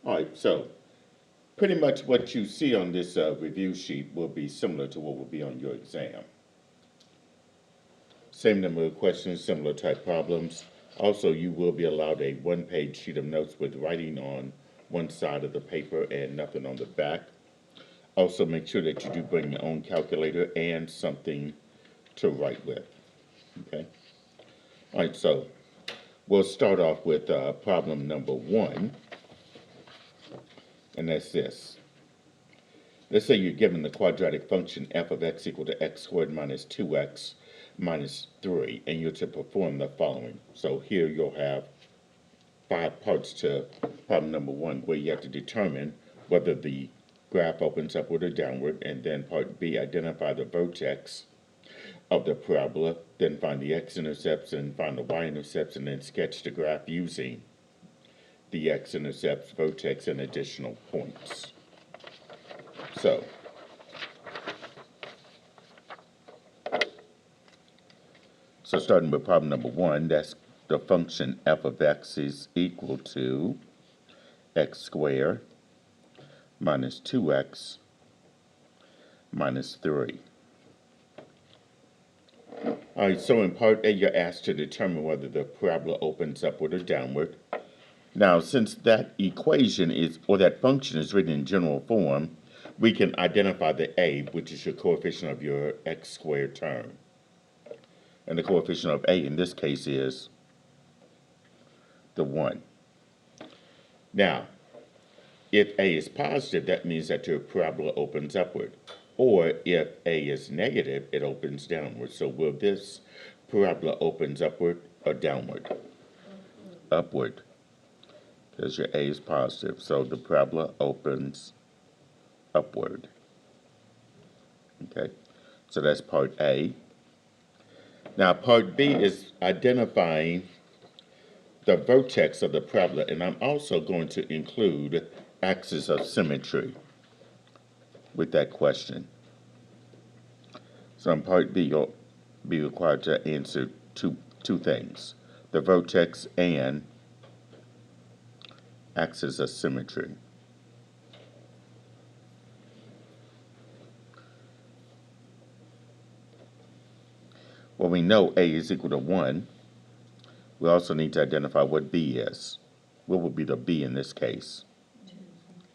All right, so pretty much what you see on this review sheet will be similar to what will be on your exam. Same number of questions, similar type problems. Also, you will be allowed a one-page sheet of notes with writing on one side of the paper and nothing on the back. Also, make sure that you do bring your own calculator and something to write with. Okay. All right, so we'll start off with problem number 1, and that's this. Let's say you're given the quadratic function f of x equal to x squared minus 2x minus 3, and you're to perform the following. So here you'll have 5 parts to problem number 1, where you have to determine whether the graph opens upward or downward, and then part B, identify the vertex of the parabola, then find the x-intercepts and find the y-intercepts, and then sketch the graph using the x-intercepts, vertex, and additional points. So starting with problem number 1, that's the function f of x is equal to x squared minus 2x minus 3. All right, so in part A, you're asked to determine whether the parabola opens upward or downward. Now, since that equation is, or that function is written in general form, we can identify the a, which is your coefficient of your x squared term. And the coefficient of a in this case is the 1. Now, if a is positive, that means that your parabola opens upward. Or if a is negative, it opens downward. So will this parabola opens upward or downward? Upward. Because your a is positive. So the parabola opens upward. Okay, so that's part A. Now part B is identifying the vertex of the parabola, and I'm also going to include axis of symmetry with that question. So in part B, you'll be required to answer two things: the vertex and axis of symmetry. Well, we know A is equal to 1. We also need to identify what B is. What would be the B in this case?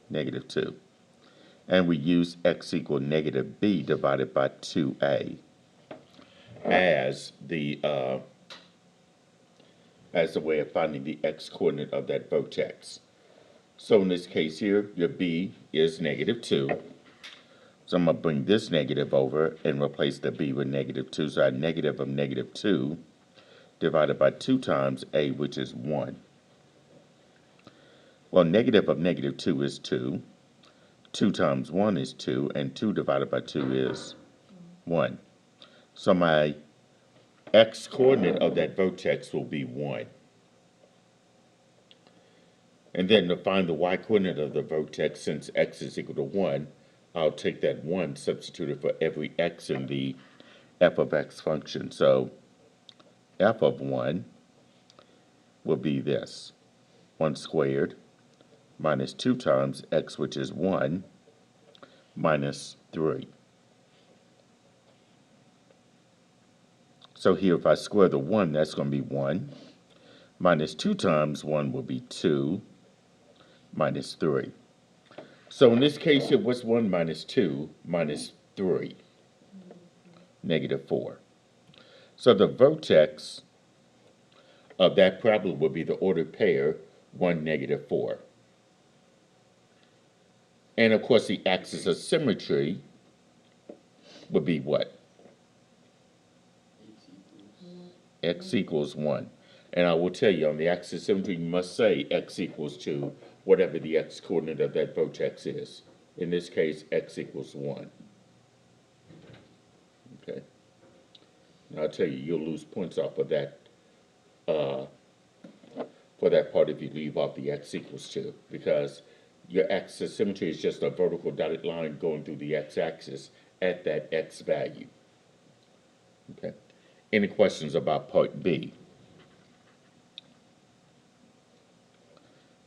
Negative 2. And we use x equal negative b divided by 2a as the way of finding the x-coordinate of that vertex. So in this case here, your b is negative 2. So I'm going to bring this negative over and replace the b with negative 2. So I have negative of negative 2 divided by 2 times a, which is 1. Well, negative of negative 2 is 2. 2 times 1 is 2, and 2 divided by 2 is 1. So my x-coordinate of that vertex will be 1. And then to find the y-coordinate of the vertex, since x is equal to 1, I'll take that 1, substitute it for every x in the f of x function. So f of 1 will be this: 1 squared minus 2 times x, which is 1, minus 3. So here, if I square the 1, that's going to be 1. Minus 2 times 1 will be 2, minus 3. So in this case here, what's 1 minus 2 minus 3? Negative 4. So the vertex of that parabola will be the ordered pair 1, negative 4. And of course, the axis of symmetry would be what? X equals 1. And I will tell you, on the axis of symmetry, you must say x equals to whatever the x-coordinate of that vertex is. In this case, x equals 1. Okay. Now I'll tell you, you'll lose points off of that for that part if you leave off the x equals 2, because your axis of symmetry is just a vertical dotted line going through the x-axis at that x value. Okay. Any questions about part B?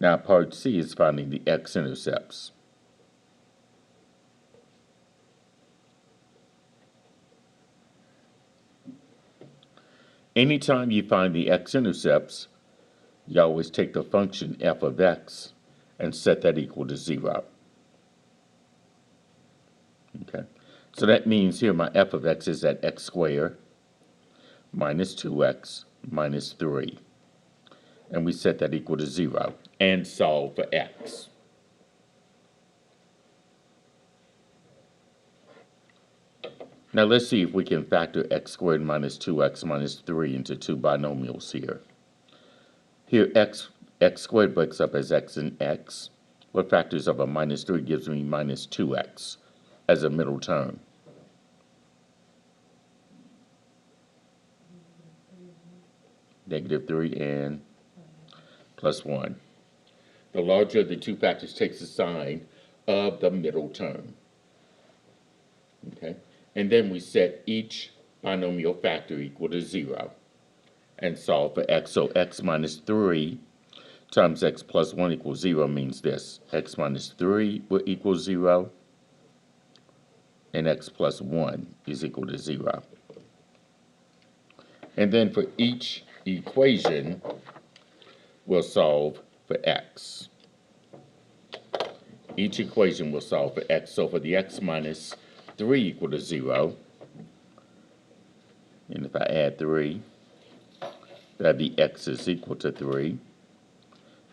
Now part C is finding the x-intercepts. Anytime you find the x-intercepts, you always take the function f of x and set that equal to 0. Okay, so that means here my f of x is at x squared minus 2x minus 3. And we set that equal to 0 and solve for x. Now let's see if we can factor x squared minus 2x minus 3 into two binomials here. Here x squared breaks up as x and x. What factors of a minus 3 gives me minus 2x as a middle term? Negative 3 and plus 1. The larger of the two factors takes the sign of the middle term. Okay, and then we set each binomial factor equal to 0 and solve for x. So x minus 3 times x plus 1 equals 0 means this. X minus 3 will equal 0, and x plus 1 is equal to 0. And then for each equation, we'll solve for x. Each equation will solve for x. So for the x minus 3 equal to 0, and if I add 3, that'd be x is equal to 3.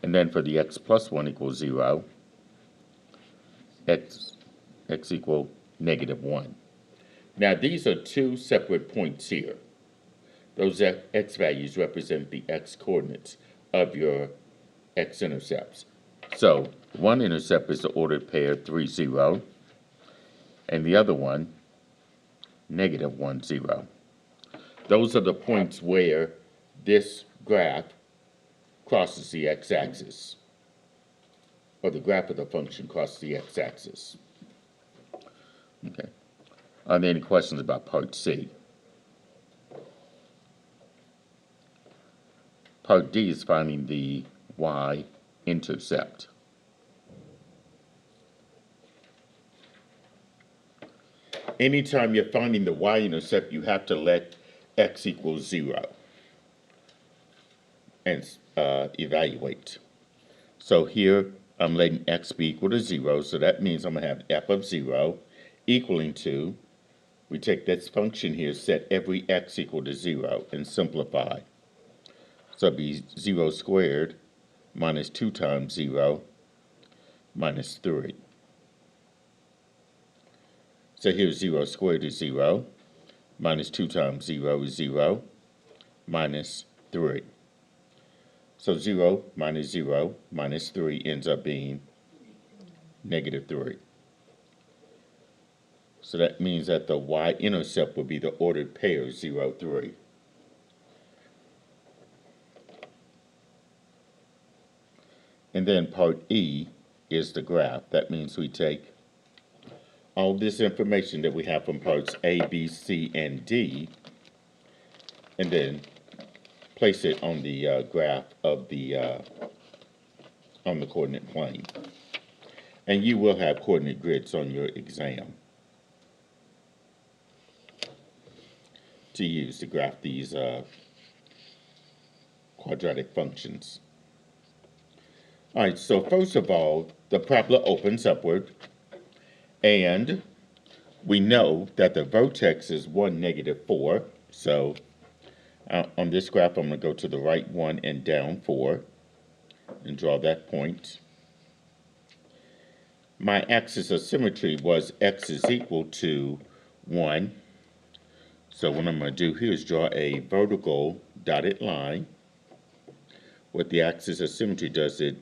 And then for the x plus 1 equals 0, x equal negative 1. Now these are two separate points here. Those x values represent the x coordinates of your x-intercepts. So one intercept is the ordered pair 3, 0, and the other one, negative 1, 0. Those are the points where this graph crosses the x-axis, or the graph of the function crosses the x-axis. Okay. Are there any questions about part C? Part D is finding the y-intercept. Anytime you're finding the y-intercept, you have to let x equal 0 and evaluate. So here I'm letting x be equal to 0, so that means I'm going to have f of 0 equaling to, we take this function here, set every x equal to 0, and simplify. So it'd be 0 squared minus 2 times 0 minus 3. So here's 0 squared is 0, minus 2 times 0 is 0, minus 3. So 0 minus 0 minus 3 ends up being negative 3. So that means that the y-intercept will be the ordered pair 0, 3. And then part E is the graph. That means we take all this information that we have from parts A, B, C, and D, and then place it on the graph of the on the coordinate plane. And you will have coordinate grids on your exam to use to graph these quadratic functions. All right, so first of all, the parabola opens upward, and we know that the vertex is 1, negative 4. So on this graph, I'm going to go to the right 1 and down 4 and draw that point. My axis of symmetry was x is equal to 1. So what I'm going to do here is draw a vertical dotted line. What the axis of symmetry does, it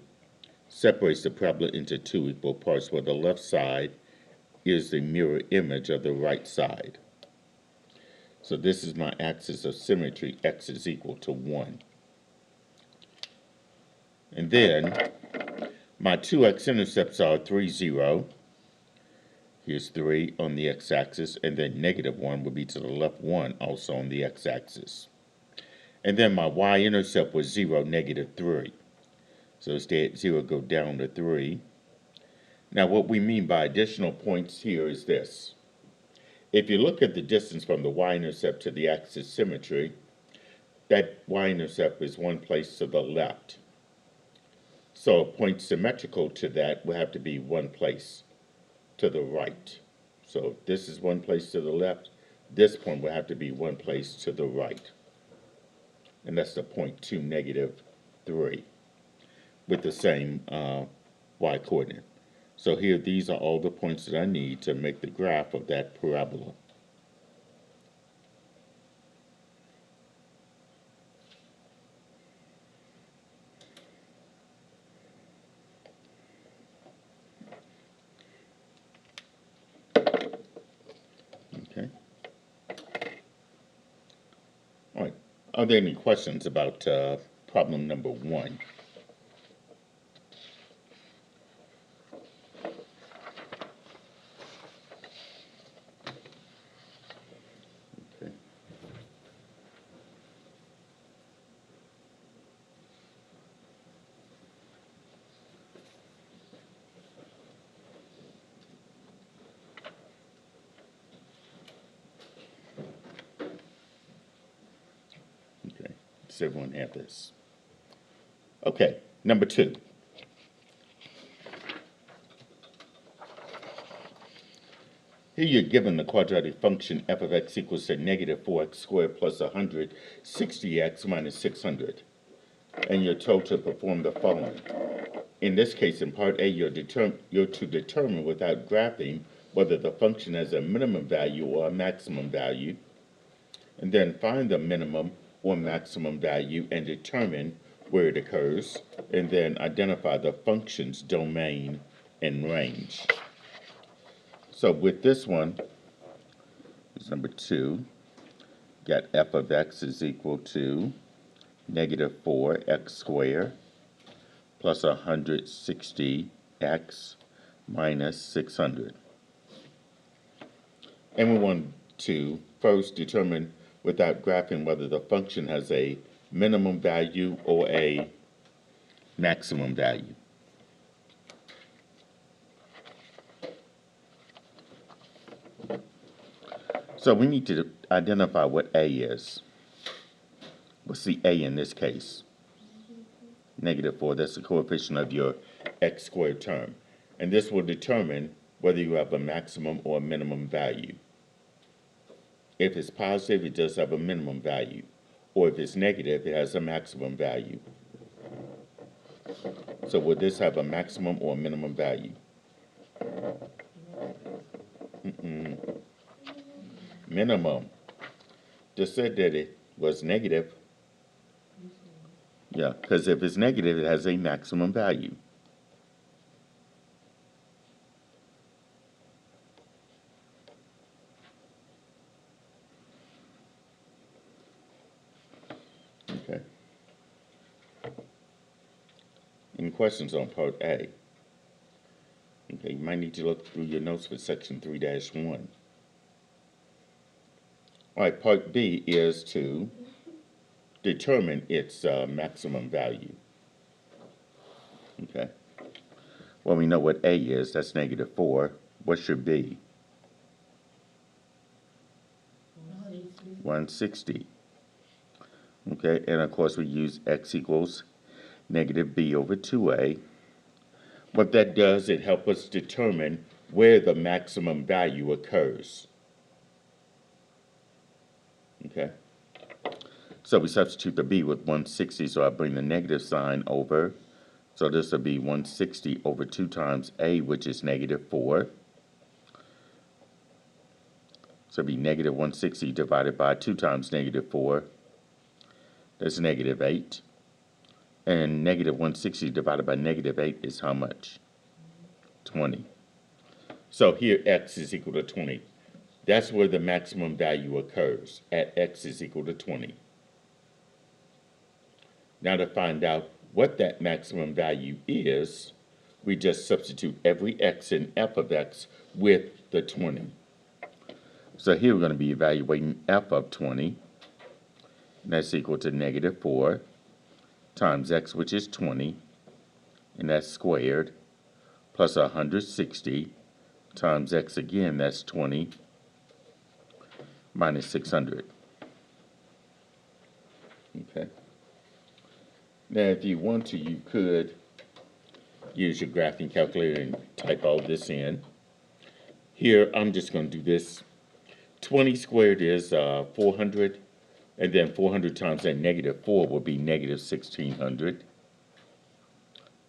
separates the parabola into two equal parts, where the left side is the mirror image of the right side. So this is my axis of symmetry, x is equal to 1. And then my two x-intercepts are 3, 0. Here's 3 on the x-axis, and then negative 1 would be to the left 1, also on the x-axis. And then my y-intercept was 0, negative 3. So stay at 0, go down to 3. Now what we mean by additional points here is this. If you look at the distance from the y-intercept to the axis symmetry, that y-intercept is one place to the left. So a point symmetrical to that will have to be one place to the right. So if this is one place to the left, this point will have to be one place to the right. And that's the point 2, -3, with the same y-coordinate. So here, these are all the points that I need to make the graph of that parabola. Okay. All right. Are there any questions about problem number 1? Okay. Okay. Does everyone have this? Okay. Number 2. Here you're given the quadratic function f of x equals to -4x squared plus 160x minus 600. And you're told to perform the following. In this case, in part A, you're to determine without graphing whether the function has a minimum value or a maximum value, and then find the minimum or maximum value and determine where it occurs, and then identify the function's domain and range. So with this one, it's number 2, got f of x is equal to -4x squared plus 160x minus 600. And we want to first determine without graphing whether the function has a minimum value or a maximum value. So we need to identify what a is. What's the a in this case? -4, that's the coefficient of your x squared term. And this will determine whether you have a maximum or a minimum value. If it's positive, it does have a minimum value. Or if it's negative, it has a maximum value. So will this have a maximum or a minimum value? Minimum. Just said that it was negative. Yeah, because if it's negative, it has a maximum value. Okay. Any questions on part A? Okay, you might need to look through your notes for section 3-1. All right, part B is to determine its maximum value. Okay. Well, we know what A is. That's -4. What should B? 160. Okay, and of course we use x equals -b over 2a. What that does, it helps us determine where the maximum value occurs. Okay. So we substitute the b with 160, so I bring the negative sign over. So this will be 160 over 2 times a, which is -4. So it'll be -160 divided by 2 times -4. That's -8. And -160 divided by -8 is how much? 20. So here x is equal to 20. That's where the maximum value occurs, at x is equal to 20. Now to find out what that maximum value is, we just substitute every x in f of x with the 20. So here we're going to be evaluating f of 20. And that's equal to -4 times x, which is 20, and that's squared, plus 160 times x again, that's 20, minus 600. Okay. Now, if you want to, you could use your graphing calculator and type all this in. Here, I'm just going to do this. 20 squared is 400, and then 400 times that negative 4 will be negative 1600,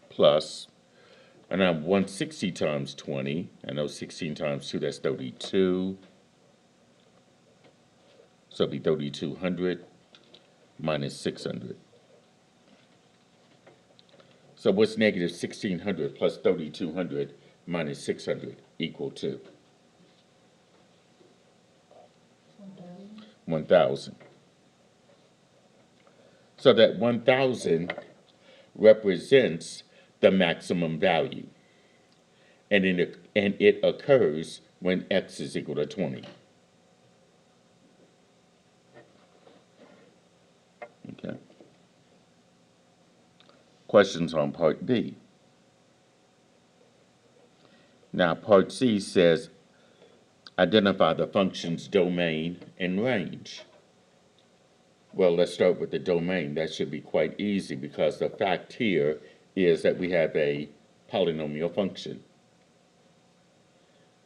plus, and I'm 160 times 20. I know 16 times 2, that's 32. So it'll be 3200 minus 600. So what's negative 1600 plus 3200 minus 600 equal to? 1000. So that 1000 represents the maximum value. And it occurs when x is equal to 20. Okay. Questions on part B. Now part C says identify the function's domain and range. Well, let's start with the domain. That should be quite easy because the fact here is that we have a polynomial function.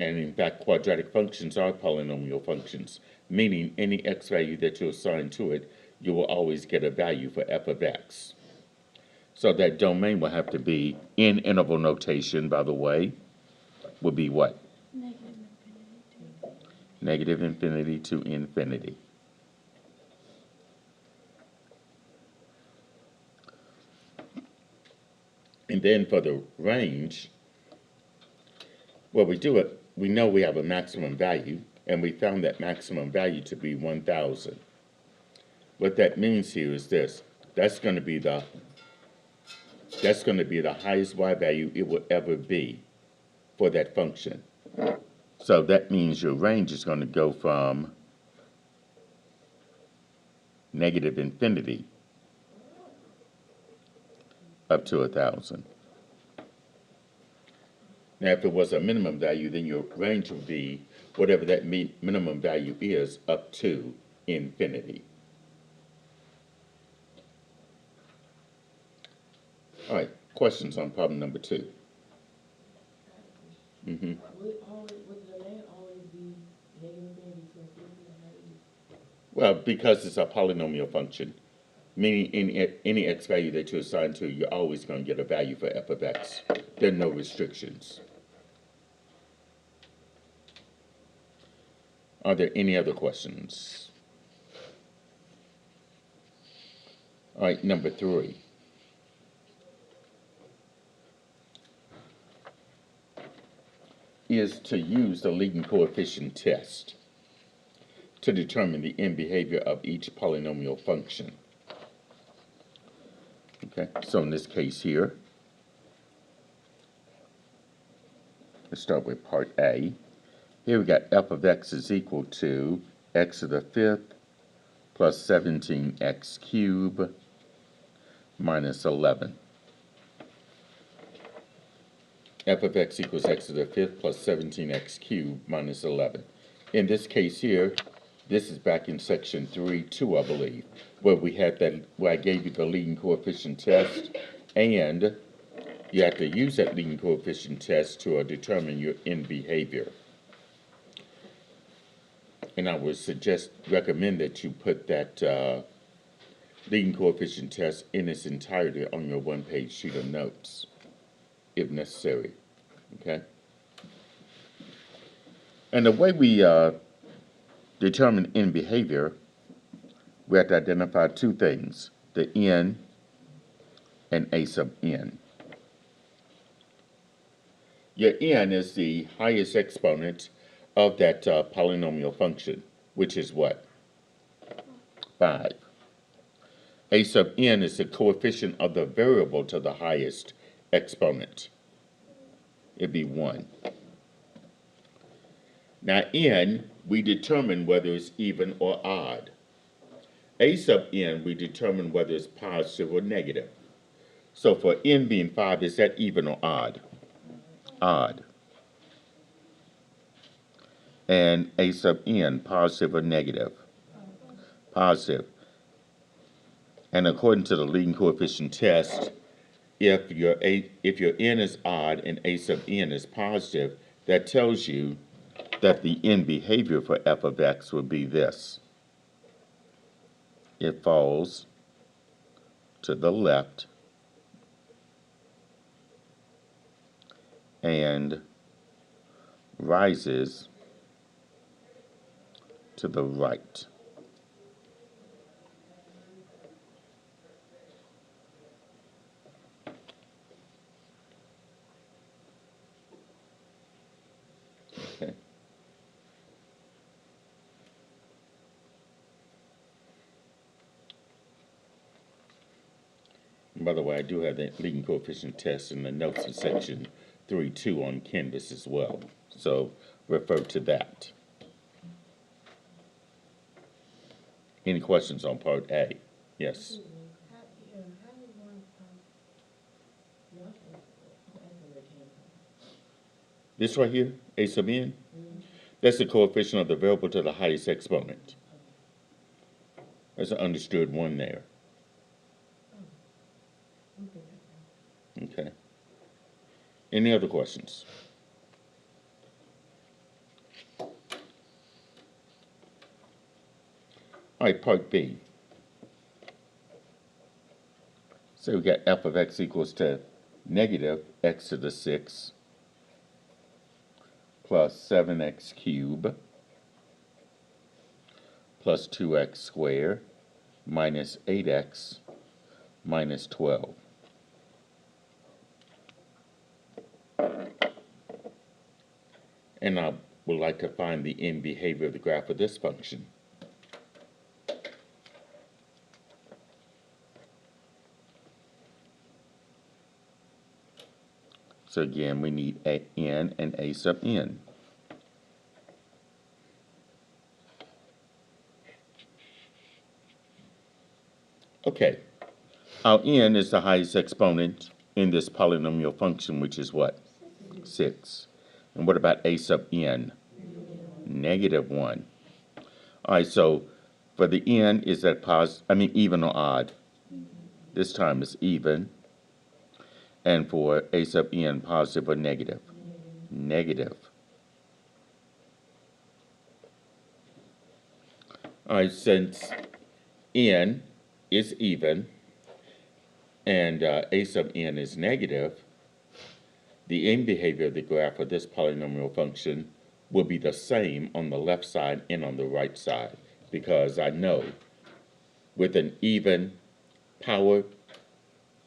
And in fact, quadratic functions are polynomial functions, meaning any x value that you assign to it, you will always get a value for f of x. So that domain will have to be, in interval notation, by the way, would be what? Negative infinity to infinity. And then for the range, well, we know we have a maximum value, and we found that maximum value to be 1000. What that means here is this. That's going to be the highest y value it will ever be for that function. So that means your range is going to go from negative infinity up to 1000. Now, if it was a minimum value, then your range would be whatever that minimum value is up to infinity. All right, questions on problem number 2? Would the domain always be negative infinity to infinity? Well, because it's a polynomial function, meaning any x value that you assign to, you're always going to get a value for f of x. There are no restrictions. Are there any other questions? All right, number 3. Is to use the leading coefficient test to determine the end behavior of each polynomial function. Okay, so in this case here, let's start with part A. Here we got f of x is equal to x to the 5th plus 17x cubed minus 11. F of x equals x to the 5th plus 17x cubed minus 11. In this case here, this is back in section 3.2, I believe, where we had that, where I gave you the leading coefficient test, and you have to use that leading coefficient test to determine your end behavior. And I would recommend that you put that leading coefficient test in its entirety on your one-page sheet of notes, if necessary. Okay? And the way we determine end behavior, we have to identify 2 things, the n and a sub n. Your n is the highest exponent of that polynomial function, which is what? 5. A sub n is the coefficient of the variable to the highest exponent. It'd be 1. Now n, we determine whether it's even or odd. A sub n, we determine whether it's positive or negative. So for n being 5, is that even or odd? Odd. And a sub n, positive or negative? Positive. And according to the leading coefficient test, if your n is odd and a sub n is positive, that tells you that the end behavior for f of x would be this. It falls to the left and rises to the right. Okay. And by the way, I do have the leading coefficient test in the notes in section 3.2 on Canvas as well. So refer to that. Any questions on part A? Yes. How did one, no, I'm asking where it came from. This right here, a sub n, that's the coefficient of the variable to the highest exponent. There's an understood one there. Okay. Any other questions? All right, part B. So we got f of x equals to negative x to the 6 plus 7x cubed plus 2x squared minus 8x minus 12. And I would like to find the end behavior of the graph of this function. So again, we need a n and a sub n. Okay, our n is the highest exponent in this polynomial function, which is what? 6. And what about a sub n? Negative 1. All right, so for the n, is that even or odd? This time it's even. And for a sub n, positive or negative? Negative. All right, since n is even and a sub n is negative, the end behavior of the graph of this polynomial function will be the same on the left side and on the right side, because I know with an even power,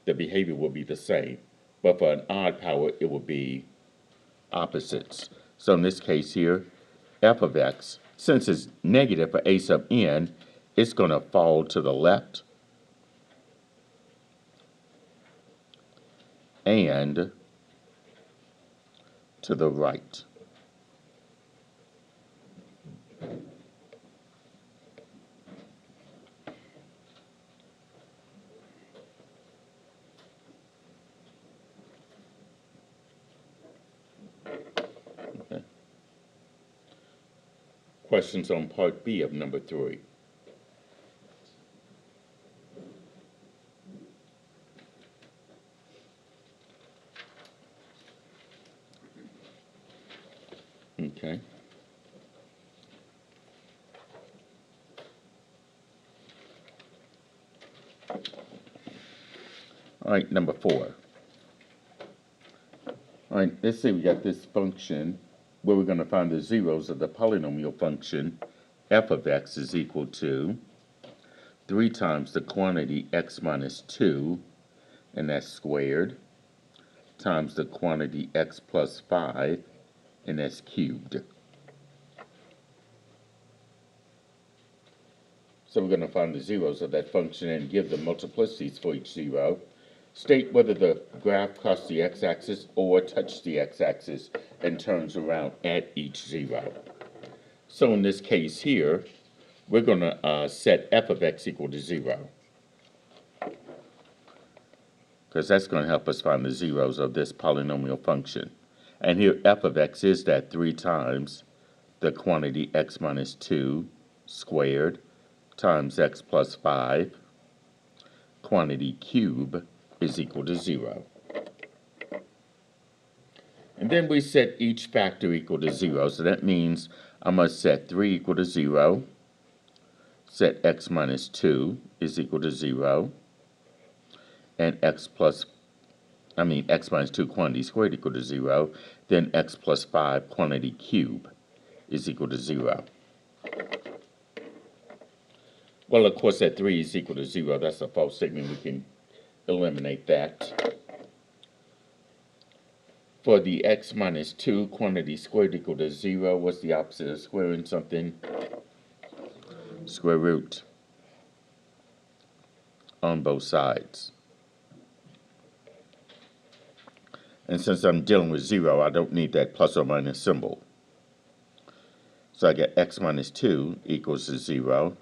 the behavior will be the same. But for an odd power, it will be opposites. So in this case here, f of x, since it's negative for a sub n, it's going to fall to the left and to the right. Okay. Questions on part B of number 3? Okay. All right, number 4. All right, let's say we got this function where we're going to find the zeros of the polynomial function f of x is equal to 3 times the quantity x minus 2, and that's squared, times the quantity x plus 5, and that's cubed. So we're going to find the zeros of that function and give the multiplicities for each zero. State whether the graph crosses the x-axis or touches the x-axis and turns around at each zero. So in this case here, we're going to set f of x equal to 0. because that's going to help us find the zeros of this polynomial function. And here f of x is that 3 times the quantity x minus 2 squared times x plus 5, quantity cube is equal to 0. And then we set each factor equal to 0, so that means I must set 3 equal to 0, set x minus 2 is equal to 0, and x minus 2 quantity squared equal to 0, then x plus 5 quantity cube is equal to 0. Well, of course, that 3 is equal to 0. That's a false statement. We can eliminate that. For the x minus 2 quantity squared equal to 0, what's the opposite of squaring something? Square root on both sides. And since I'm dealing with 0, I don't need that plus or minus symbol. So I get x minus 2 equals to 0.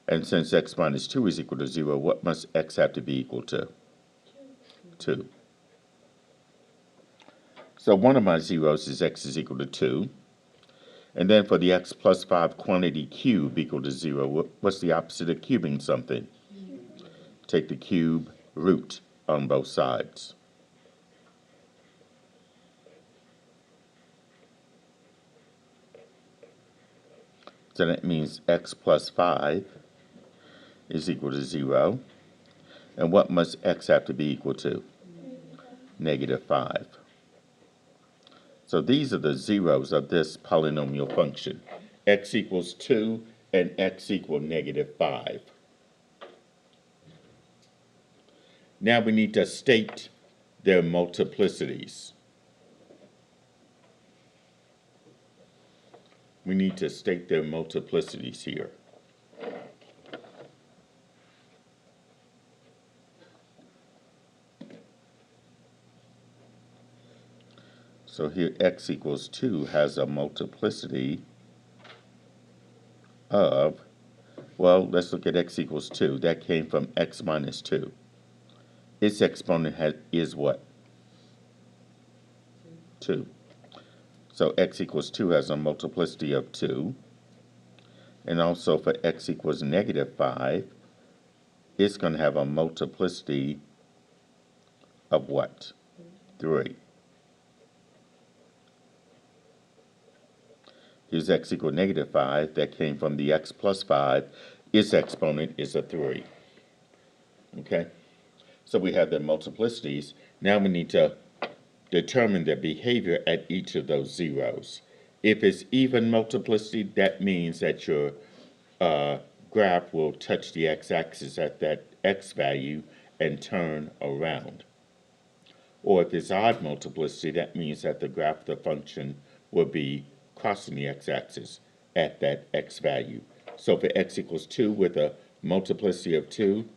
And since x minus 2 is equal to 0, what must x have to be equal to? 2. So one of my zeros is x is equal to 2. And then for the x plus 5 quantity cube equal to 0, what's the opposite of cubing something? Take the cube root on both sides. So that means x plus 5 is equal to 0. And what must x have to be equal to? Negative 5. So these are the zeros of this polynomial function. X equals 2 and x equal negative 5. Now we need to state their multiplicities. We need to state their multiplicities here. So here x equals 2 has a multiplicity of, well, let's look at x equals 2. That came from x minus 2. Its exponent is what? 2. So x equals 2 has a multiplicity of 2. And also for x equals negative 5, it's going to have a multiplicity of what? 3. Here's x equal negative 5. That came from the x plus 5. Its exponent is a 3. Okay? So we have the multiplicities. Now we need to determine their behavior at each of those zeros. If it's even multiplicity, that means that your graph will touch the x-axis at that x value and turn around. Or if it's odd multiplicity, that means that the graph of the function will be crossing the x-axis at that x value. So for x equals 2 with a multiplicity of 2,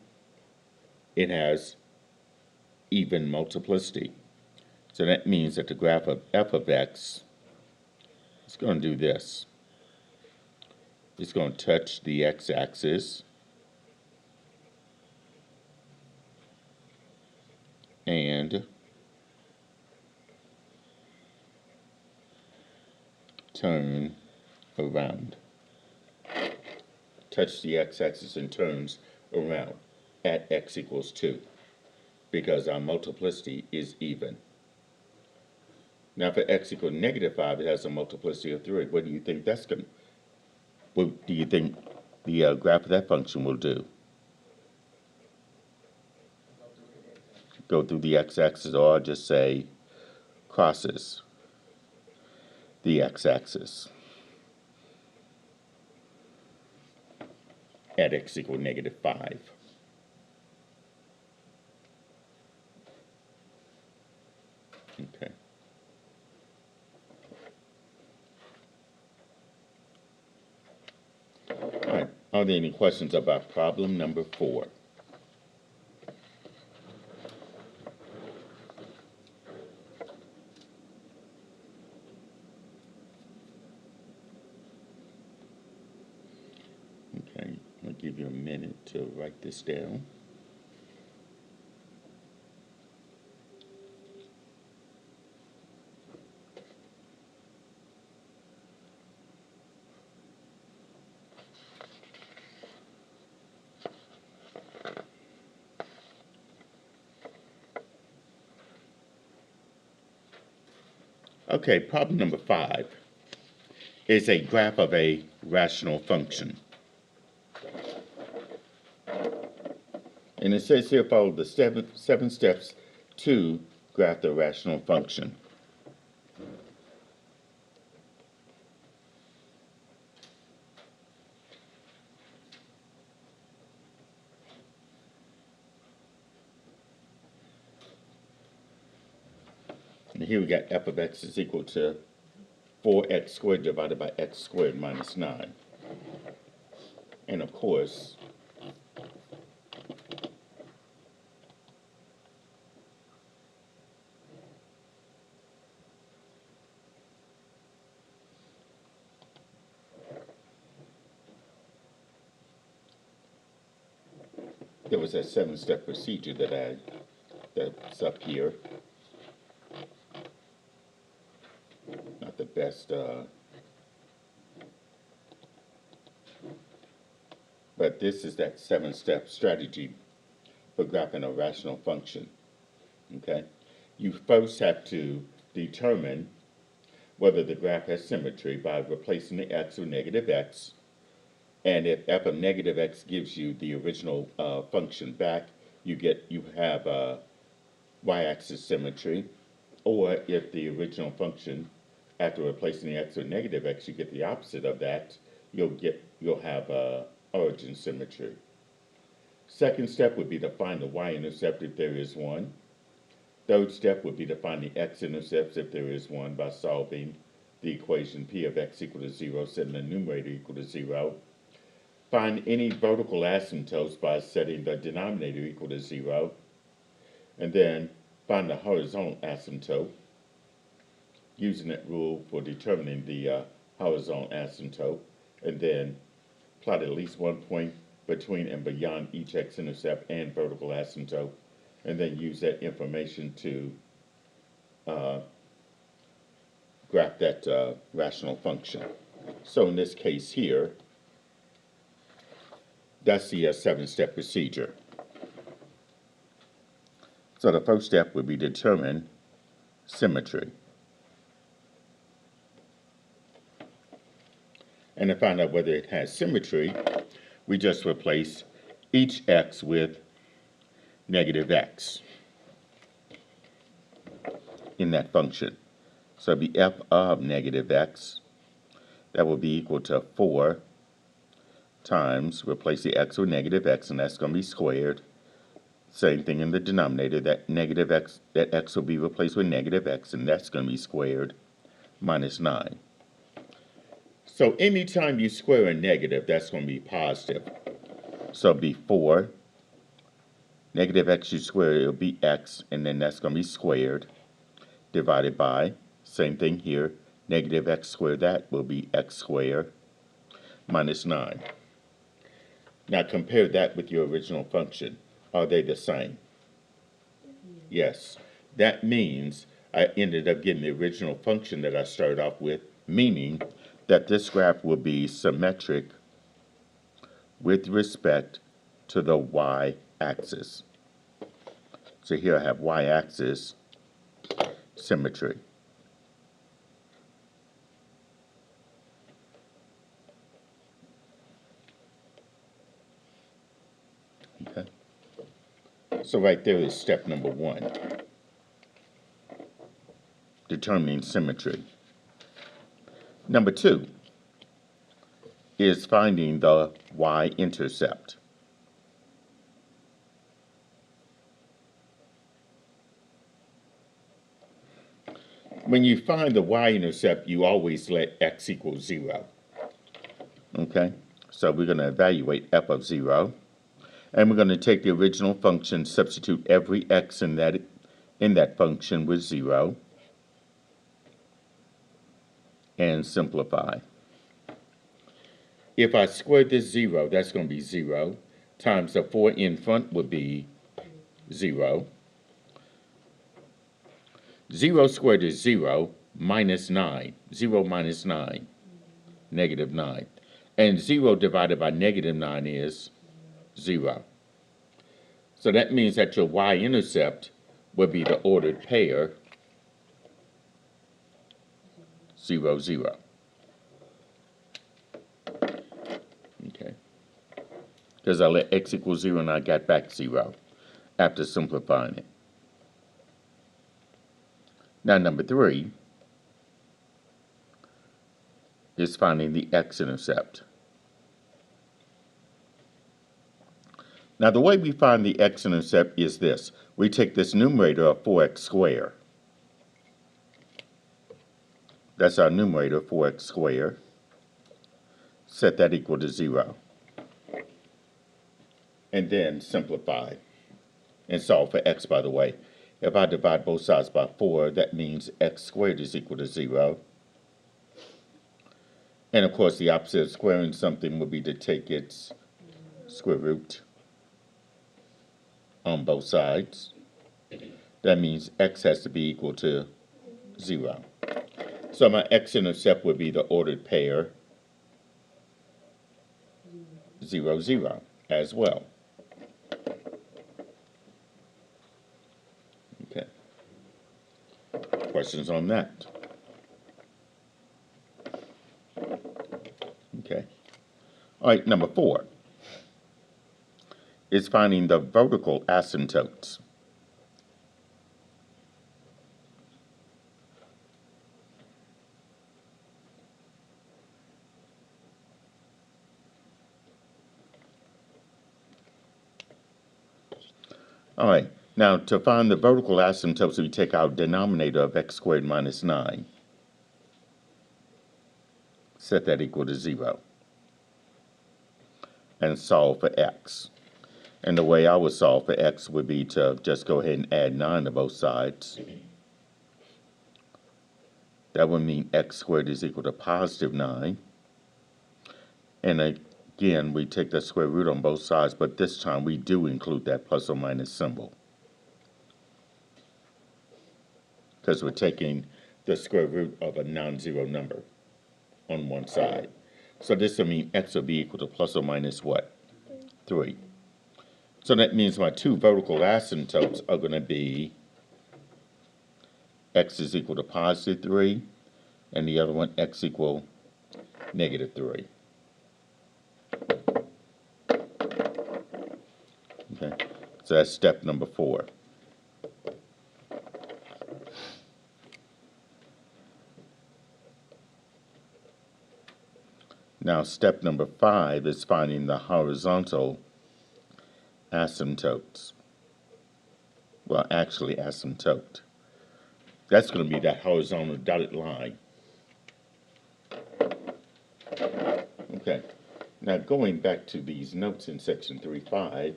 it has even multiplicity. So that means that the graph of f of x is going to do this. It's going to touch the x-axis and turn around. Touch the x-axis and turns around at x equals 2 because our multiplicity is even. Now for x equals negative 5, it has a multiplicity of 3. What do you think that's going to, what do you think the graph of that function will do? Go through the x-axis, or just say crosses the x-axis at x equals negative 5. Okay. All right. Are there any questions about problem number 4? Okay. I'll give you a minute to write this down. Okay, problem number 5 is a graph of a rational function. And it says here follow the seven steps to graph the rational function. And here we got f of x is equal to 4x squared divided by x squared minus 9. And of course, there was that 7-step procedure that's up here. Not the best, but this is that 7-step strategy for graphing a rational function. Okay, you first have to determine whether the graph has symmetry by replacing the x with negative x. And if f of negative x gives you the original function back, you have y-axis symmetry. Or if the original function, after replacing the x with negative x, you get the opposite of that, you'll have origin symmetry. Second step would be to find the y-intercept if there is one. Third step would be to find the x-intercepts if there is one by solving the equation p of x equal to 0, setting the numerator equal to 0. Find any vertical asymptotes by setting the denominator equal to 0. And then find the horizontal asymptote using that rule for determining the horizontal asymptote. And then plot at least one point between and beyond each x-intercept and vertical asymptote. And then use that information to graph that rational function. So in this case here, that's the 7-step procedure. So the first step would be determine symmetry. And to find out whether it has symmetry, we just replace each x with negative x in that function. So it'd be f of negative x, that will be equal to 4 times, replace the x with negative x, and that's going to be squared. Same thing in the denominator, that negative x, that x will be replaced with negative x, and that's going to be squared, minus 9. So anytime you square a negative, that's going to be positive. So it'll be 4, negative x you square, it'll be x, and then that's going to be squared, divided by, same thing here, negative x squared, that will be x squared, minus 9. Now compare that with your original function. Are they the same? Yes. That means I ended up getting the original function that I started off with, meaning that this graph will be symmetric with respect to the y-axis. So here I have y-axis symmetry. Okay. So right there is step number 1, determining symmetry. Number 2 is finding the y-intercept. When you find the y-intercept, you always let x equal 0. Okay, so we're going to evaluate f of 0. And we're going to take the original function, substitute every x in that function with 0, and simplify. If I square this 0, that's going to be 0, times the 4 in front would be 0. 0 squared is 0, minus 9. 0 minus 9, negative 9. And 0 divided by negative 9 is 0. So that means that your y-intercept would be the ordered pair 0, 0. Okay. Because I let x equal 0 and I got back 0 after simplifying it. Now, number 3 is finding the x-intercept. Now, the way we find the x-intercept is this. We take this numerator of 4x squared. That's our numerator, 4x squared. Set that equal to 0. And then simplify. And solve for x, by the way. If I divide both sides by 4, that means x squared is equal to 0. And of course, the opposite of squaring something would be to take its square root on both sides. That means x has to be equal to 0. So my x-intercept would be the ordered pair 0, 0 as well. Okay. Questions on that? Okay. All right, number 4 is finding the vertical asymptotes. All right, now to find the vertical asymptotes, we take our denominator of x squared minus 9. Set that equal to 0. And solve for x. And the way I would solve for x would be to just go ahead and add 9 to both sides. That would mean x squared is equal to positive 9. And again, we take the square root on both sides, but this time we do include that plus or minus symbol. Because we're taking the square root of a non-zero number on one side. So this will mean x will be equal to plus or minus what? 3. So that means my two vertical asymptotes are going to be x is equal to positive 3, and the other one x equal negative 3. Okay, so that's step number 4. Now, step number 5 is finding the horizontal asymptotes. Well, actually, asymptote. That's going to be that horizontal dotted line. Okay. Now, going back to these notes in section 3.5,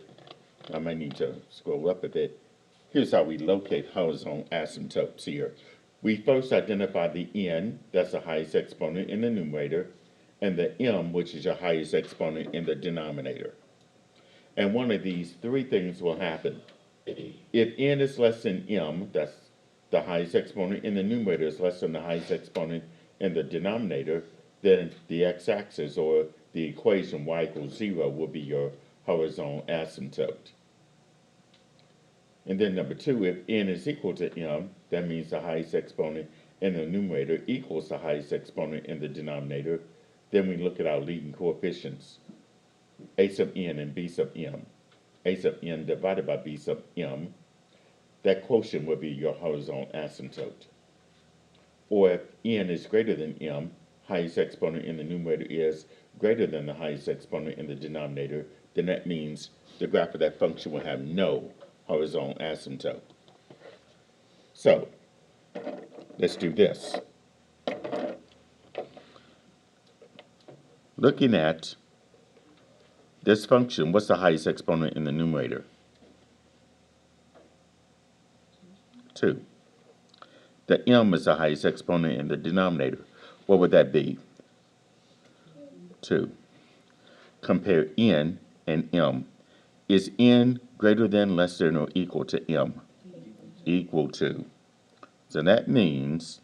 I might need to scroll up a bit. Here's how we locate horizontal asymptotes here. We first identify the n, that's the highest exponent in the numerator, and the m, which is your highest exponent in the denominator. And one of these three things will happen. If n is less than m, that's the highest exponent in the numerator is less than the highest exponent in the denominator, then the x-axis or the equation y equals 0 will be your horizontal asymptote. And then number 2, if n is equal to m, that means the highest exponent in the numerator equals the highest exponent in the denominator. Then we look at our leading coefficients, a sub n and b sub m. A sub n divided by b sub m, that quotient will be your horizontal asymptote. Or if n is greater than m, highest exponent in the numerator is greater than the highest exponent in the denominator, then that means the graph of that function will have no horizontal asymptote. So, let's do this. Looking at this function, what's the highest exponent in the numerator? 2. The m is the highest exponent in the denominator. What would that be? 2. Compare n and m. Is n greater than, less than, or equal to m? Equal to. So that means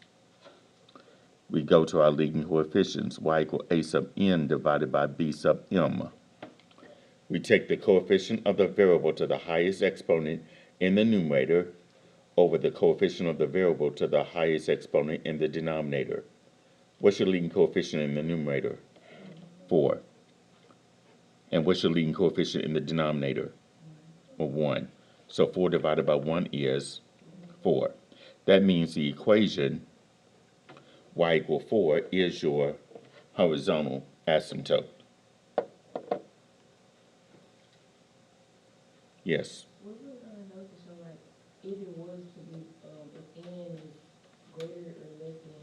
we go to our leading coefficients, y equal a sub n divided by b sub m. We take the coefficient of the variable to the highest exponent in the numerator over the coefficient of the variable to the highest exponent in the denominator. What's your leading coefficient in the numerator? 4. And what's your leading coefficient in the denominator? Or 1. So 4 divided by 1 is 4. That means the equation y equal 4 is your horizontal asymptote. Yes. What would notice so like if it was to be if n is greater or less than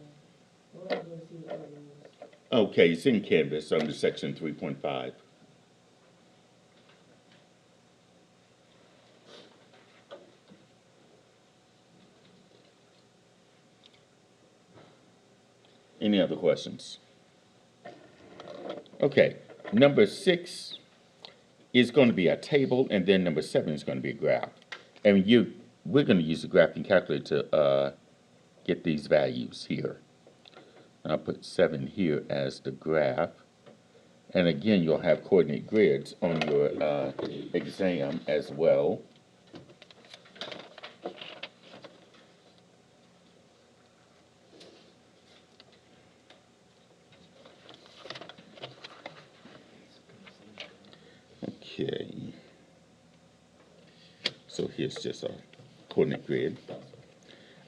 what I'm going to see the other rules. Okay, it's in Canvas under section 3.5. Any other questions? Okay, number 6 is going to be a table, and then number 7 is going to be a graph. And we're going to use the graphing calculator to get these values here. I'll put 7 here as the graph. And again, you'll have coordinate grids on your exam as well. Okay. So here's just a coordinate grid.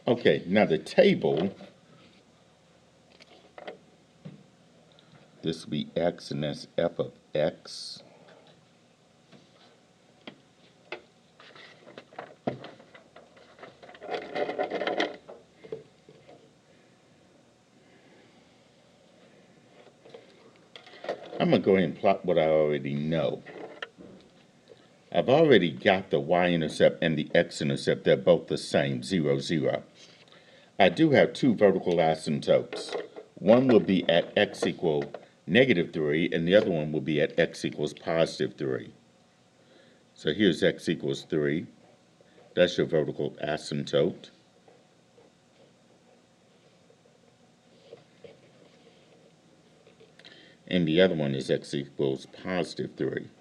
Okay, now the table, this will be x, and that's f of x. I'm going to go ahead and plot what I already know. I've already got the y-intercept and the x-intercept. They're both the same, 0, 0. I do have two vertical asymptotes. One will be at x equal -3, and the other one will be at x equals +3. So here's x equals 3. That's your vertical asymptote. And the other one is x equals +3.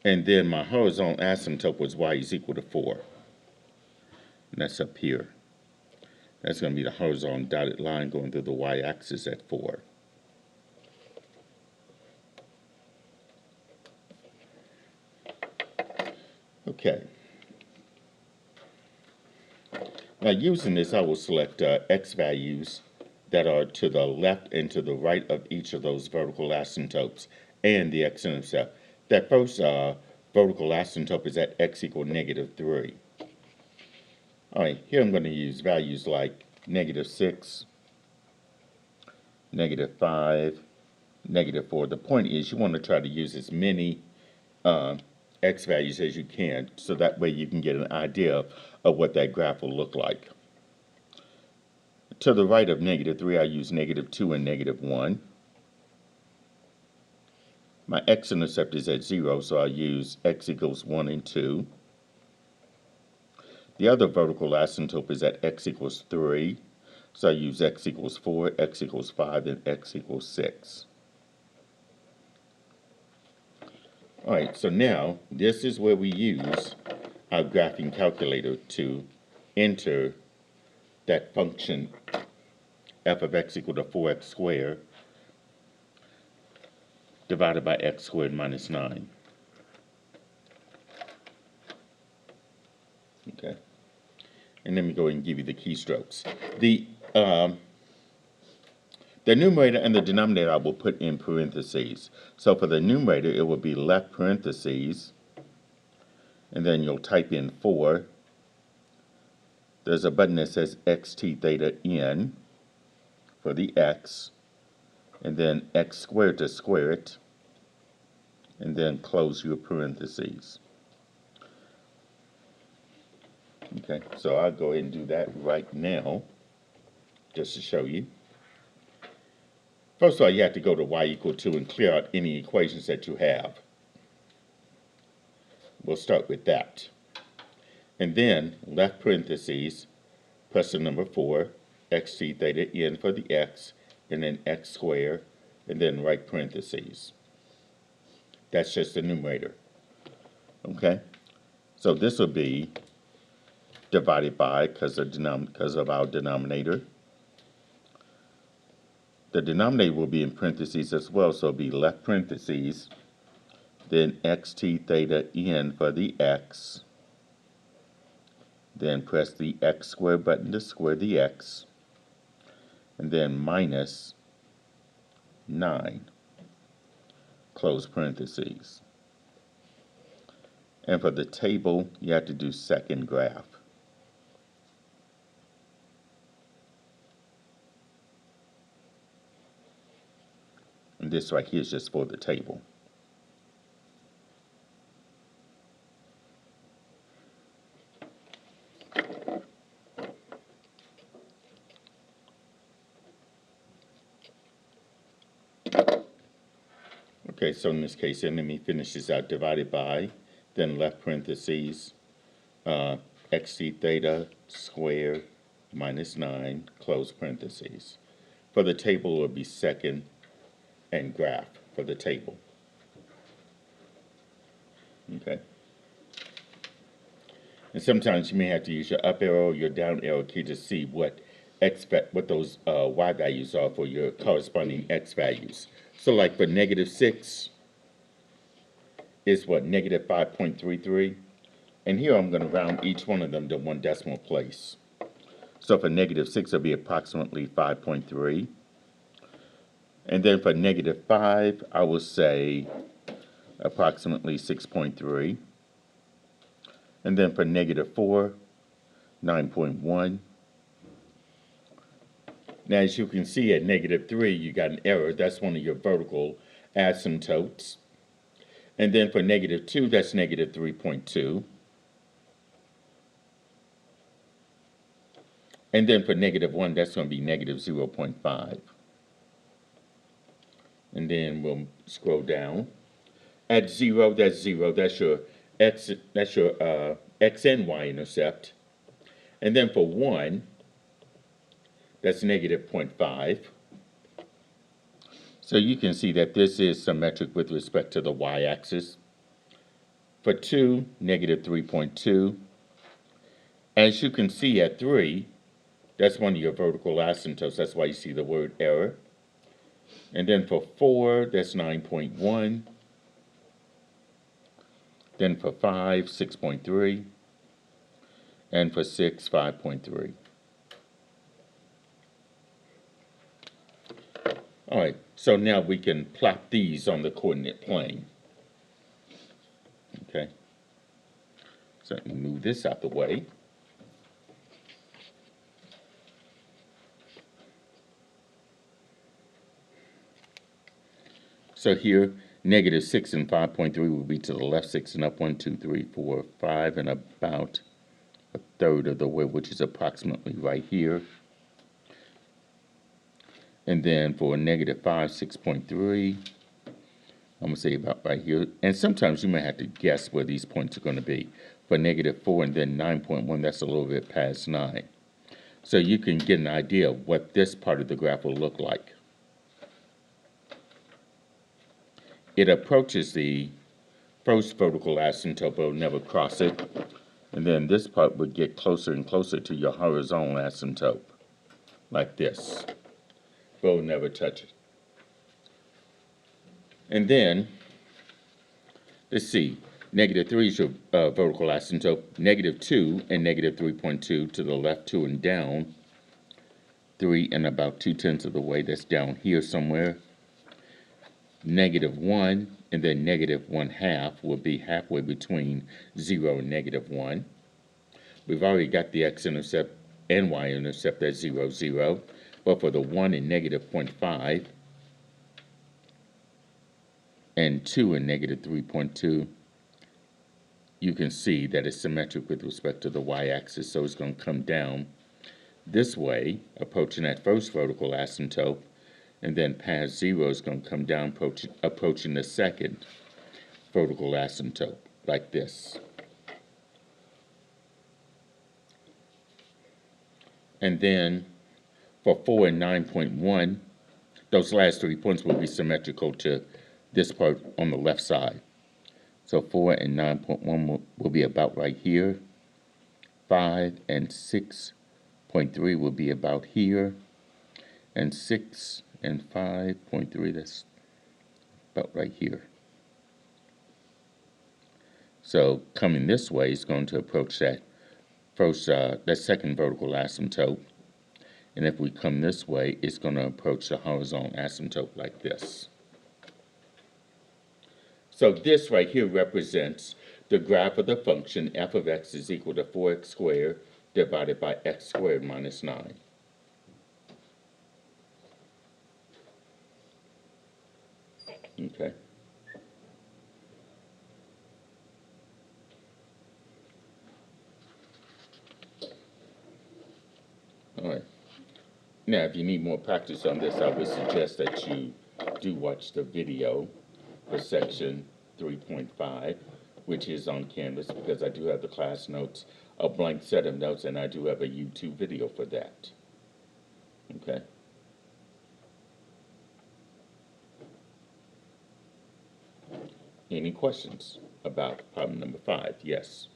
And then my horizontal asymptote was y is equal to 4. And that's up here. That's going to be the horizontal dotted line going through the y-axis at 4. Okay. Now using this, I will select x values that are to the left and to the right of each of those vertical asymptotes and the x-intercept. That first vertical asymptote is at x equal -3. All right, here I'm going to use values like -6, -5, -4. The point is you want to try to use as many x values as you can, so that way you can get an idea of what that graph will look like. To the right of -3, I use -2 and -1. My x-intercept is at 0, so I use x equals 1 and 2. The other vertical asymptote is at x equals 3, so I use x equals 4, x equals 5, and x equals 6. All right, so now this is where we use our graphing calculator to enter that function f of x equal to 4x squared divided by x squared minus 9. Okay. And let me go ahead and give you the keystrokes. The numerator and the denominator I will put in parentheses. So for the numerator, it will be left parentheses, and then you'll type in 4. There's a button that says xt theta n for the x, and then x squared to square it, and then close your parentheses. Okay, so I'll go ahead and do that right now, just to show you. First of all, you have to go to y equal 2 and clear out any equations that you have. We'll start with that. And then left parentheses, plus the number 4, xt theta n for the x, and then x squared, and then right parentheses. That's just the numerator. Okay? So this will be divided by, because of our denominator. The denominator will be in parentheses as well, so it'll be left parentheses, then xt theta n for the x, then press the x squared button to square the x, and then minus 9, close parentheses. And for the table, you have to do second graph. And this right here is just for the table. Okay, so in this case, let me finish this out. Divided by, then left parentheses, xt theta squared minus 9, close parentheses. For the table, it will be second and graph for the table. Okay. And sometimes you may have to use your up arrow or your down arrow key to see what those y values are for your corresponding x values. So like for -6 is what, -5.33. And here I'm going to round each one of them to one decimal place. So for -6 it'll be approximately 5.3. And then for -5 I will say approximately 6.3. And then for -4, 9.1. Now, as you can see at -3, you got an error. That's one of your vertical asymptotes. And then for -2, that's -3.2. And then for -1, that's going to be -0.5. And then we'll scroll down. At 0, that's 0. That's your x. That's your x and y intercept. And then for 1, that's -0.5. So you can see that this is symmetric with respect to the y-axis. For 2, -3.2. As you can see at 3, that's one of your vertical asymptotes. That's why you see the word error. And then for 4, that's 9.1. Then for 5, 6.3. And for 6, 5.3. All right, so now we can plot these on the coordinate plane. Okay, so move this out the way. So here, -6 and 5.3 will be to the left 6 and up 1, 2, 3, 4, 5, and about a third of the way, which is approximately right here. And then for -5, 6.3, I'm going to say about right here. And sometimes you may have to guess where these points are going to be. For -4 and then 9.1, that's a little bit past 9. So you can get an idea of what this part of the graph will look like. It approaches the first vertical asymptote, but will never cross it. And then this part would get closer and closer to your horizontal asymptote, like this. But will never touch it. And then, let's see, -3 is your vertical asymptote, -2 and -3.2 to the left 2 and down, 3 and about 2/10 of the way, that's down here somewhere. -1 and then -1/2 will be halfway between 0 and -1. We've already got the x-intercept and y-intercept at 0, 0. But for the 1 and -0.5 and 2 and -3.2, you can see that it's symmetric with respect to the y-axis, so it's going to come down this way, approaching that first vertical asymptote, and then past 0 is going to come down, approaching the second vertical asymptote, like this. And then for 4 and 9.1, those last 3 points will be symmetrical to this part on the left side. So 4 and 9.1 will be about right here. 5 and 6.3 will be about here. And 6 and 5.3, that's about right here. So coming this way is going to approach that that second vertical asymptote. And if we come this way, it's going to approach the horizontal asymptote like this. So this right here represents the graph of the function f of x is equal to 4x squared divided by x squared minus 9. Okay. All right. Now, if you need more practice on this, I would suggest that you do watch the video for section 3.5, which is on Canvas, because I do have the class notes, a blank set of notes, and I do have a YouTube video for that. Okay? Any questions about problem number 5? Yes.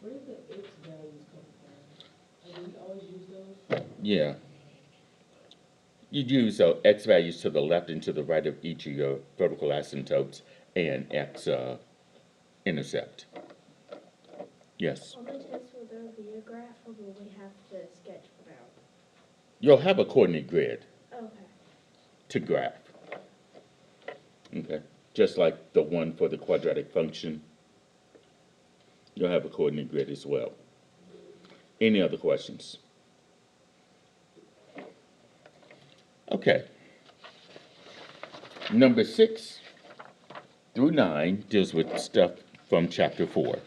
Where did the x values come from? Do we always use those? Yeah. You'd use x values to the left and to the right of each of your vertical asymptotes and x intercept. Yes. On the test, will there be a graph, or will we have to sketch it out? You'll have a coordinate grid Okay. to graph. Okay. Just like the one for the quadratic function, you'll have a coordinate grid as well. Any other questions? Okay. Number 6 through 9 deals with stuff from chapter 4.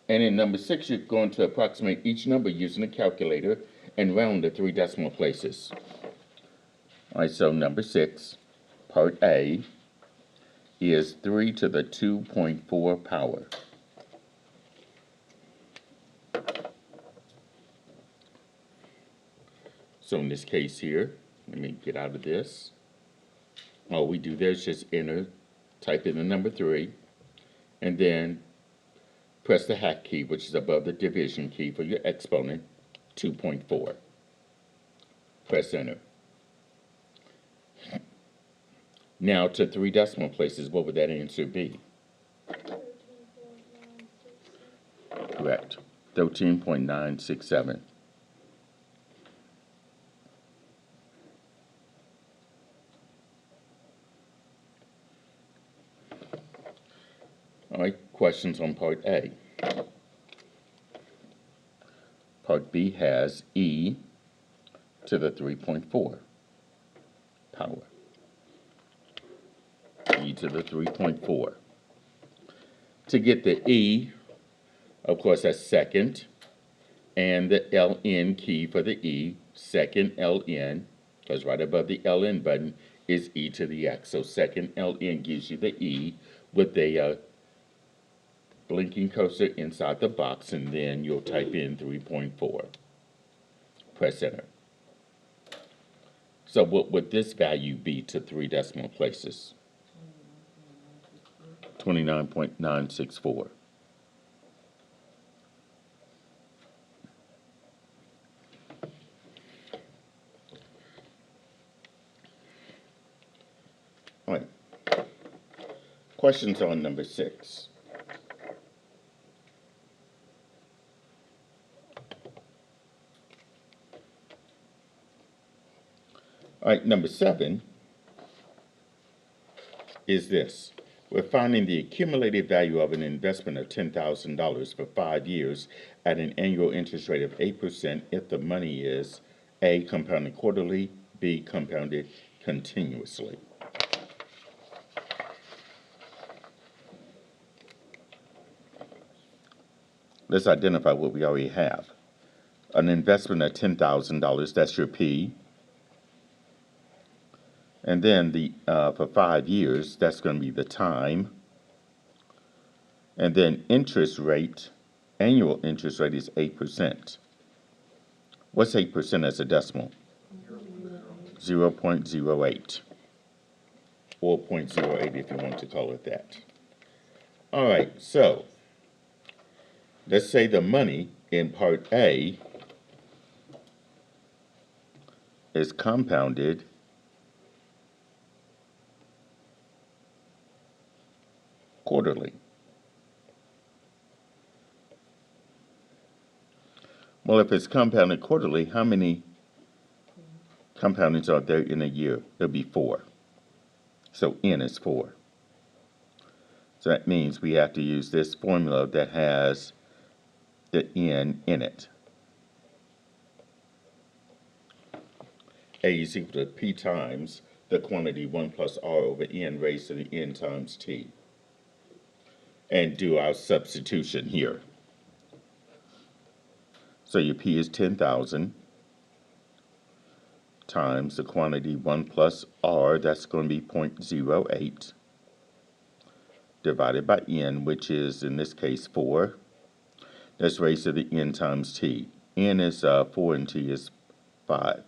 And in number 6, you're going to approximate each number using a calculator and round to 3 decimal places. All right, so number 6, part A, is 3 to the 2.4 power. So in this case here, let me get out of this. All we do there is just type in the number 3, and then press the hash key, which is above the division key for your exponent, 2.4. Press enter. Now to 3 decimal places, what would that answer be? 13.967. Correct. 13.967. All right, questions on part A. Part B has e to the 3.4 power. E to the 3.4. To get the e, of course, that's second, and the ln key for the e, second ln, because right above the ln button is e to the x. So second ln gives you the e with a blinking cursor inside the box, and then you'll type in 3.4. Press enter. So what would this value be to 3 decimal places? 29.964. All right. Questions on number 6. All right, number 7 is this. We're finding the accumulated value of an investment of $10,000 for 5 years at an annual interest rate of 8% if the money is A, compounded quarterly, B, compounded continuously. Let's identify what we already have. An investment of $10,000, that's your P. And then for 5 years, that's going to be the time. And then interest rate, annual interest rate is 8%. What's 8% as a decimal? 0.08, or 0.08 if you want to call it that. All right, so let's say the money in part A is compounded quarterly. Well, if it's compounded quarterly, how many compoundings are there in a year? There'll be 4. So n is 4. So that means we have to use this formula that has the n in it. A is equal to P times the quantity 1 plus R over n raised to the n times T. And do our substitution here. So your P is 10,000 times the quantity 1 plus R, that's going to be 0.08, divided by n, which is, in this case, 4. That's raised to the n times T. N is 4 and T is 5.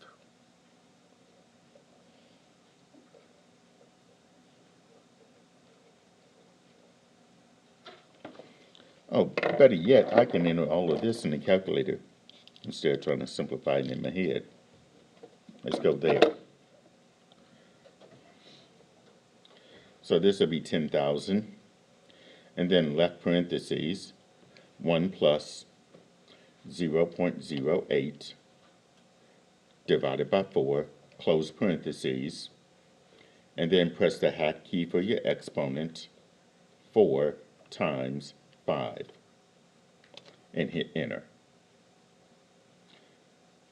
Oh, better yet, I can enter all of this in the calculator instead of trying to simplify it in my head. Let's go there. So this will be 10,000, and then left parentheses, 1 plus 0.08 divided by 4, close parentheses, and then press the hat key for your exponent, 4 times 5, and hit enter.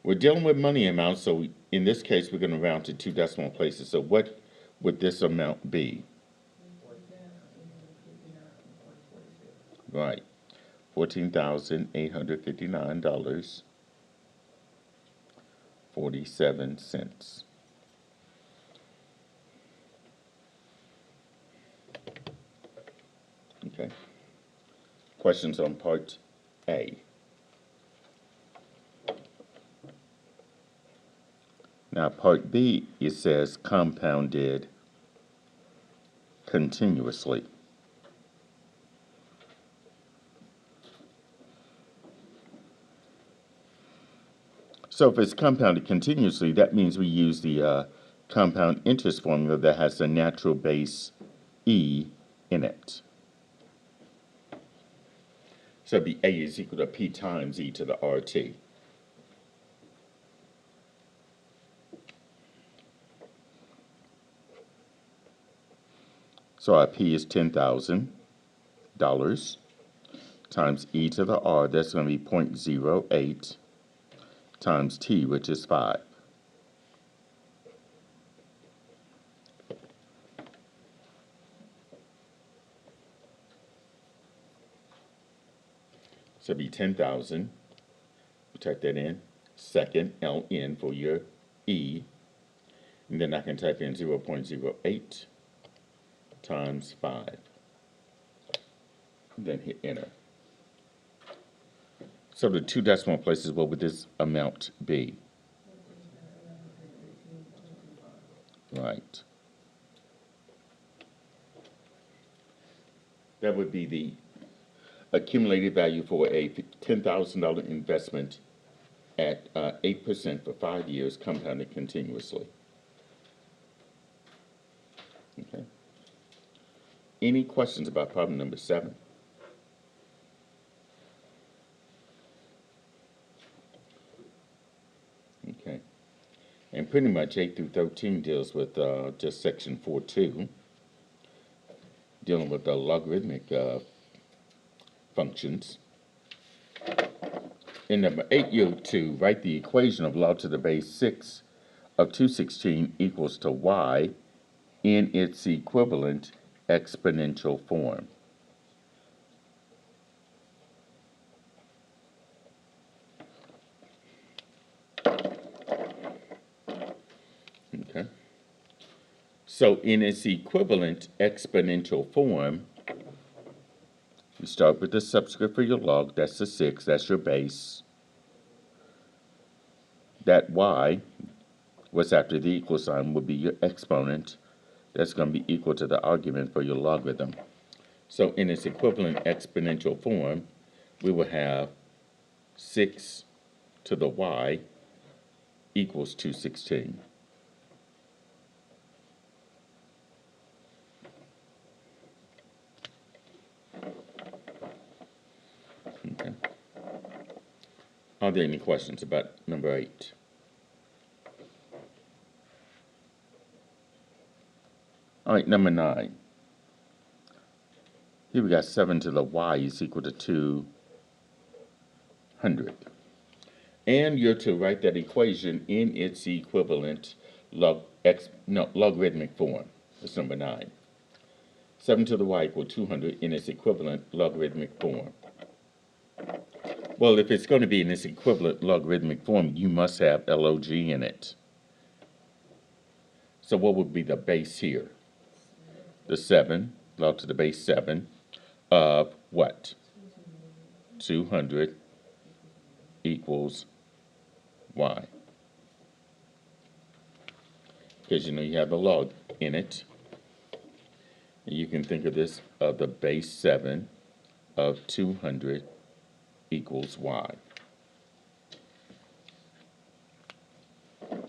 We're dealing with money amounts, so in this case we're going to round to 2 decimal places. So what would this amount be? Right, $14,859.47. Okay. Questions on part A? Now, part B, it says compounded continuously. So if it's compounded continuously, that means we use the compound interest formula that has the natural base E in it. So it'd be A is equal to P times E to the RT. So our P is $10,000 times E to the R, that's going to be 0.08 times T, which is 5. So it'd be 10,000, type that in, second LN for your E, and then I can type in 0.08 times 5, and then hit enter. So the 2 decimal places, what would this amount be? Right. That would be the accumulated value for a $10,000 investment at 8% for 5 years, compounded continuously. Okay. Any questions about problem number 7? Okay. And pretty much 8 through 13 deals with just section 4.2, dealing with the logarithmic functions. In number 8, you're to write the equation of log to the base 6 of 216 equals to y in its equivalent exponential form. Okay. So in its equivalent exponential form, you start with the subscript for your log, that's the 6, that's your base. That y what's after the equal sign will be your exponent. That's going to be equal to the argument for your logarithm. So in its equivalent exponential form, we will have 6 to the y equals 216. Okay. Are there any questions about number 8? All right, number 9. Here we got 7 to the y is equal to 200. And you're to write that equation in its equivalent logarithmic form. That's number 9. 7 to the y equals 200 in its equivalent logarithmic form. Well, if it's going to be in its equivalent logarithmic form, you must have log in it. So what would be the base here? The 7, log to the base 7 of what? 200 equals y. Because you know you have the log in it. And you can think of this of the base 7 of 200 equals y. All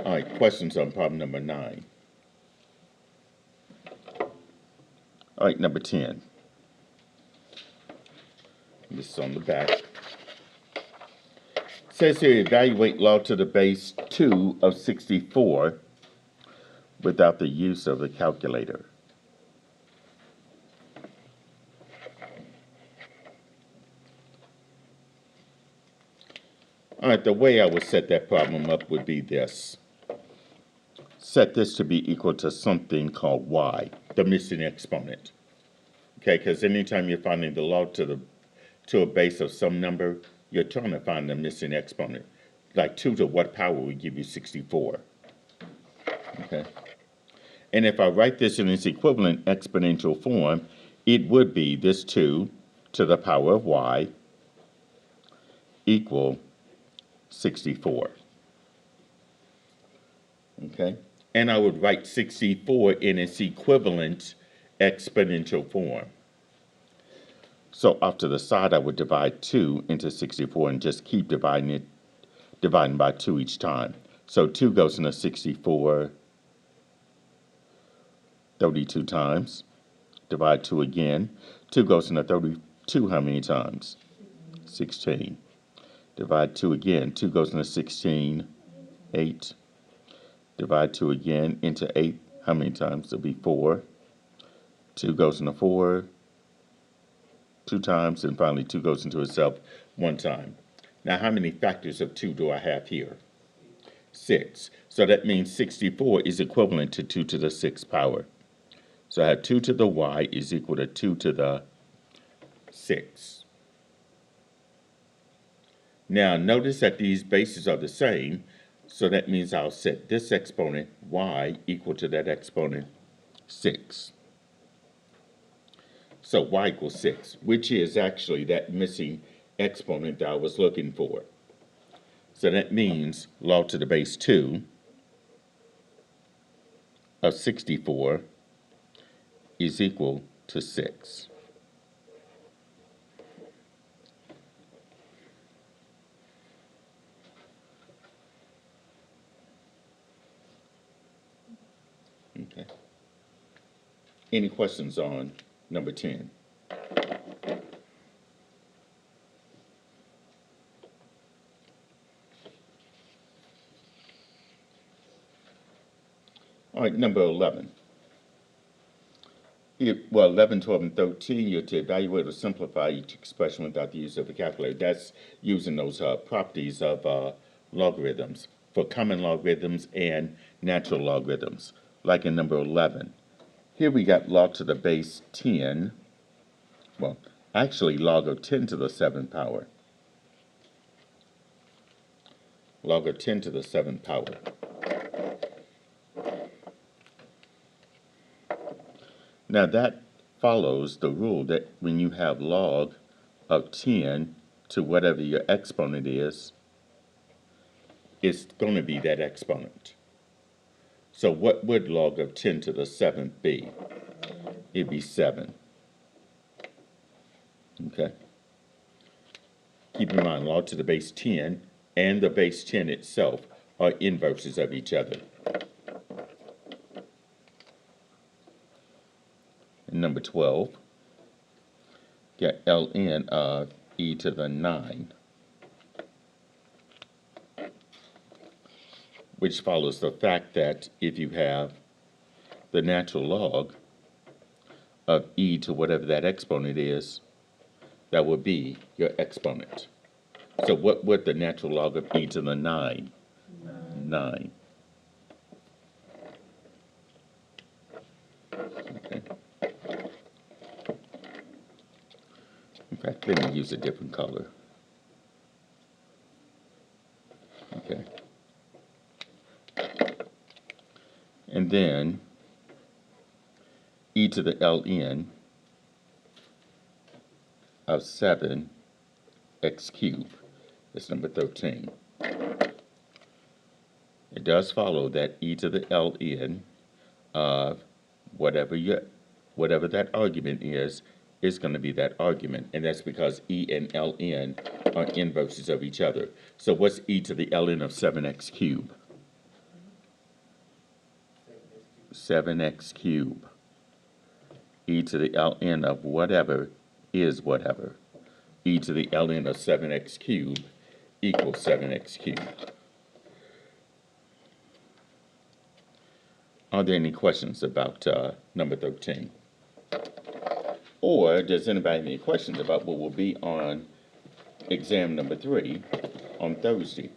right, questions on problem number 9. All right, number 10. This is on the back. It says here, evaluate log to the base 2 of 64 without the use of the calculator. All right, the way I would set that problem up would be this. Set this to be equal to something called y, the missing exponent. Okay, because anytime you're finding the log to a base of some number, you're trying to find the missing exponent. Like 2 to what power would give you 64? Okay. And if I write this in its equivalent exponential form, it would be this 2 to the power of y equal 64. Okay? And I would write 64 in its equivalent exponential form. So off to the side, I would divide 2 into 64 and just keep dividing by 2 each time. So 2 goes into 64 32 times. Divide 2 again. 2 goes into 32 how many times? 16. Divide 2 again. 2 goes into 16, 8. Divide 2 again into 8. How many times? It'll be 4. 2 goes into 4 2 times, and finally 2 goes into itself 1 time. Now, how many factors of 2 do I have here? 6. So that means 64 is equivalent to 2 to the 6th power. So I have 2 to the y is equal to 2 to the 6. Now, notice that these bases are the same, so that means I'll set this exponent, y, equal to that exponent, 6. So y equals 6, which is actually that missing exponent that I was looking for. So that means log to the base 2 of 64 is equal to 6. Okay. Any questions on number 10? All right, number 11. Well, 11, 12, and 13, you're to evaluate or simplify each expression without the use of a calculator. That's using those properties of logarithms for common logarithms and natural logarithms, like in number 11. Here we got log to the base 10. Well, actually log of 10 to the 7th power. Log of 10 to the 7th power. Now that follows the rule that when you have log of 10 to whatever your exponent is, is going to be that exponent. So what would log of 10 to the 7th be? It'd be 7. Okay? Keep in mind, log to the base 10 and the base 10 itself are inverses of each other. And number 12, get ln of e to the 9, which follows the fact that if you have the natural log of e to whatever that exponent is, that would be your exponent. So what would the natural log of e to the 9? 9. Okay. In fact, let me use a different color. Okay. And then e to the ln of 7 x cubed. That's number 13. It does follow that e to the ln of whatever that argument is going to be that argument, and that's because e and ln are inverses of each other. So what's e to the ln of 7x cubed? 7x cubed. E to the ln of whatever is whatever. E to the ln of 7x cubed equals 7x cubed. Are there any questions about number 13? Or does anybody have any questions about what will be on exam number 3 on Thursday?